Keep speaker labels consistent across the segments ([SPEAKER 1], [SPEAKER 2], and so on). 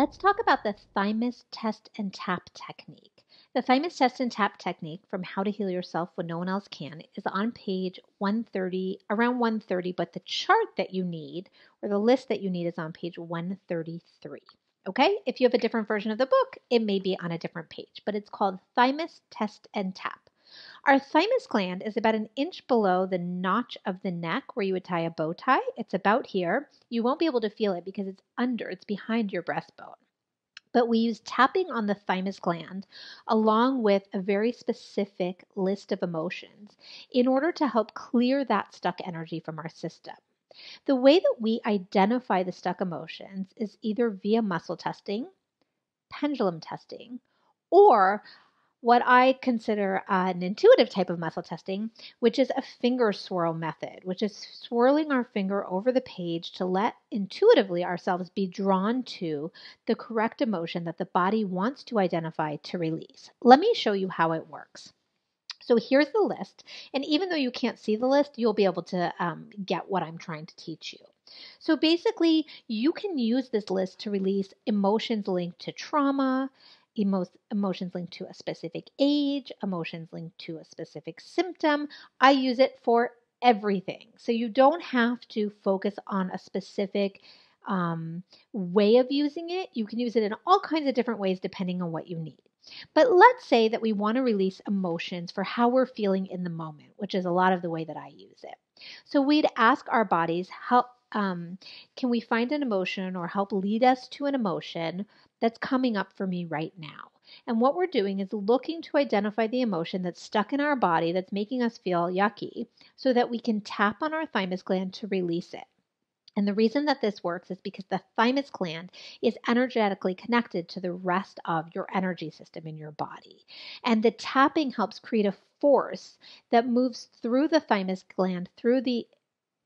[SPEAKER 1] Let's talk about the Thymus Test and Tap technique. The Thymus Test and Tap technique from How to Heal Yourself When No One Else Can is on page 130, around 130, but the chart that you need, or the list that you need, is on page 133. Okay? If you have a different version of the book, it may be on a different page, but it's called Thymus Test and Tap. Our thymus gland is about an inch below the notch of the neck where you would tie a bow tie. It's about here. You won't be able to feel it because it's behind your breastbone. But we use tapping on the thymus gland along with a very specific list of emotions in order to help clear that stuck energy from our system. The way that we identify the stuck emotions is either via muscle testing, pendulum testing, or what I consider an intuitive type of muscle testing, which is a finger swirl method, which is swirling our finger over the page to let intuitively ourselves be drawn to the correct emotion that the body wants to identify to release. Let me show you how it works. So here's the list, and even though you can't see the list, you'll be able to get what I'm trying to teach you. So basically, you can use this list to release emotions linked to trauma, emotions linked to a specific age, emotions linked to a specific symptom. I use it for everything. So you don't have to focus on a specific way of using it. You can use it in all kinds of different ways depending on what you need. But let's say that we want to release emotions for how we're feeling in the moment, which is a lot of the way that I use it. So we'd ask our bodies, can we find an emotion or help lead us to an emotion that's coming up for me right now? And what we're doing is looking to identify the emotion that's stuck in our body that's making us feel yucky so that we can tap on our thymus gland to release it. And the reason that this works is because the thymus gland is energetically connected to the rest of your energy system in your body. And the tapping helps create a force that moves through the thymus gland, through the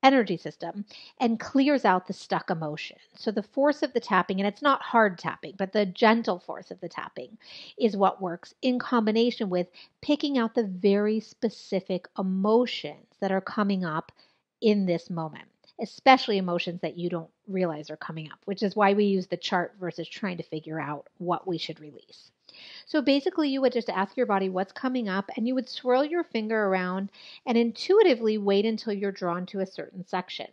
[SPEAKER 1] energy system, and clears out the stuck emotion. So the force of the tapping, and it's not hard tapping, but the gentle force of the tapping is what works in combination with picking out the very specific emotions that are coming up in this moment, especially emotions that you don't realize are coming up, which is why we use the chart versus trying to figure out what we should release. So basically, you would just ask your body what's coming up, and you would swirl your finger around and intuitively wait until you're drawn to a certain section.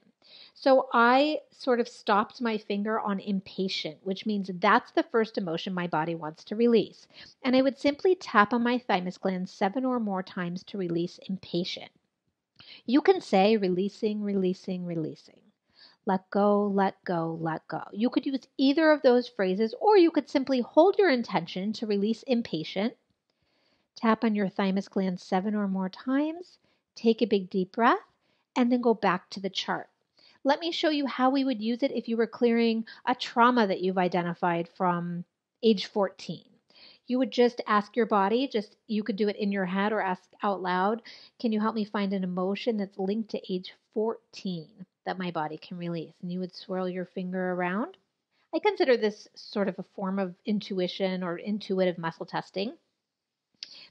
[SPEAKER 1] So I sort of stopped my finger on impatient, which means that's the first emotion my body wants to release. And I would simply tap on my thymus gland 7 or more times to release impatient. You can say releasing, releasing, releasing. Let go, let go, let go. You could use either of those phrases, or you could simply hold your intention to release impatient, tap on your thymus gland 7 or more times, take a big deep breath, and then go back to the chart. Let me show you how we would use it if you were clearing a trauma that you've identified from age 14. You would just ask your body, you could do it in your head or ask out loud, can you help me find an emotion that's linked to age 14 that my body can release? And you would swirl your finger around. I consider this sort of a form of intuition or intuitive muscle testing.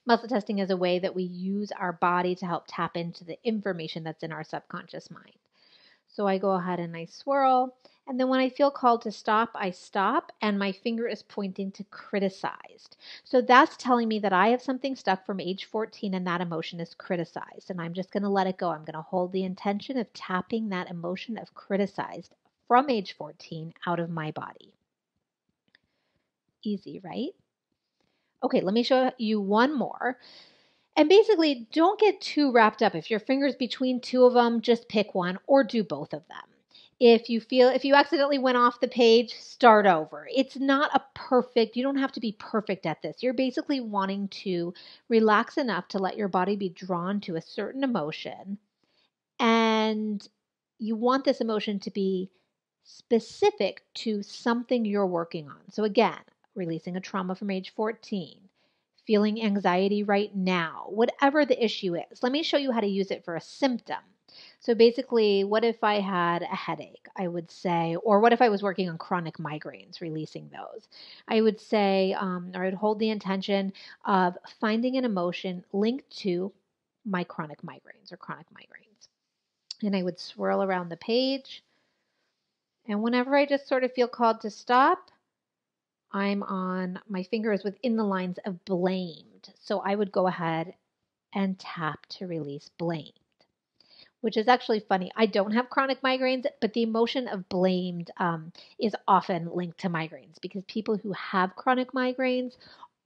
[SPEAKER 1] Muscle testing is a way that we use our body to help tap into the information that's in our subconscious mind. So I go ahead and I swirl, and then when I feel called to stop, I stop, and my finger is pointing to criticized. So that's telling me that I have something stuck from age 14 and that emotion is criticized, and I'm just going to let it go. I'm going to hold the intention of tapping that emotion of criticized from age 14 out of my body. Easy, right? Okay, let me show you one more. And basically, don't get too wrapped up. If your finger's between two of them, just pick one or do both of them. If you accidentally went off the page, start over. It's not a perfect, you don't have to be perfect at this. You're basically wanting to relax enough to let your body be drawn to a certain emotion. And you want this emotion to be specific to something you're working on. So again, releasing a trauma from age 14. Feeling anxiety right now, whatever the issue is. Let me show you how to use it for a symptom. So basically, what if I had a headache? I would say, or what if I was working on chronic migraines, releasing those? I would say, or I'd hold the intention of finding an emotion linked to my chronic migraines or chronic migraines. And I would swirl around the page. And whenever I just sort of feel called to stop, I'm on, my finger is within the lines of blamed. So I would go ahead and tap to release blamed, which is actually funny. I don't have chronic migraines, but the emotion of blamed is often linked to migraines because people who have chronic migraines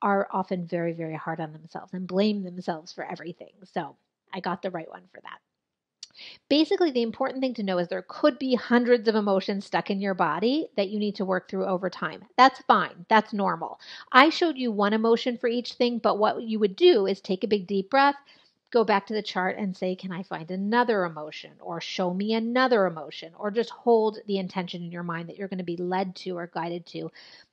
[SPEAKER 1] are often very, very hard on themselves and blame themselves for everything. So I got the right one for that. Basically, the important thing to know is there could be hundreds of emotions stuck in your body that you need to work through over time. That's fine. That's normal. I showed you one emotion for each thing, but what you would do is take a big deep breath, go back to the chart and say, can I find another emotion? Or show me another emotion? Or just hold the intention in your mind that you're going to be led to or guided to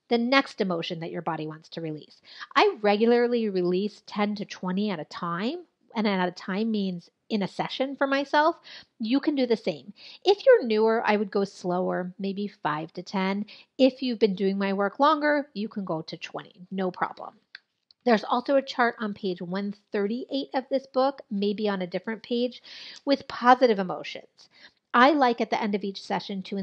[SPEAKER 1] the next emotion that your body wants to release. I regularly release 10 to 20 at a time. And at a time means in a session for myself. You can do the same. If you're newer, I would go slower, maybe 5 to 10. If you've been doing my work longer, you can go to 20, no problem. There's also a chart on page 138 of this book, maybe on a different page, with positive emotions. I like at the end of each session to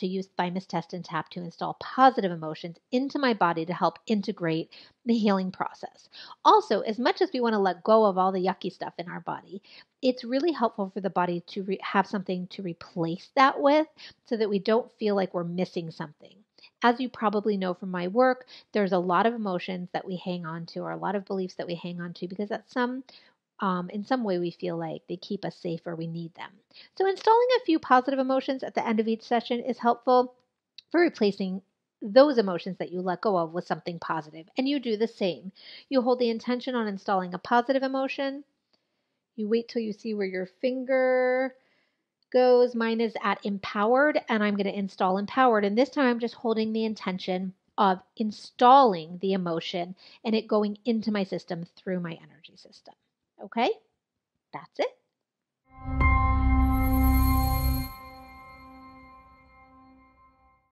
[SPEAKER 1] use Thymus Test and Tap to install positive emotions into my body to help integrate the healing process. Also, as much as we want to let go of all the yucky stuff in our body, it's really helpful for the body to have something to replace that with so that we don't feel like we're missing something. As you probably know from my work, there's a lot of emotions that we hang on to or a lot of beliefs that we hang on to because in some way we feel like they keep us safe or we need them. So installing a few positive emotions at the end of each session is helpful for replacing those emotions that you let go of with something positive. And you do the same. You hold the intention on installing a positive emotion. You wait till you see where your finger goes. Mine is at empowered, and I'm going to install empowered. And this time I'm just holding the intention of installing the emotion and it going into my system through my energy system. Okay, that's it.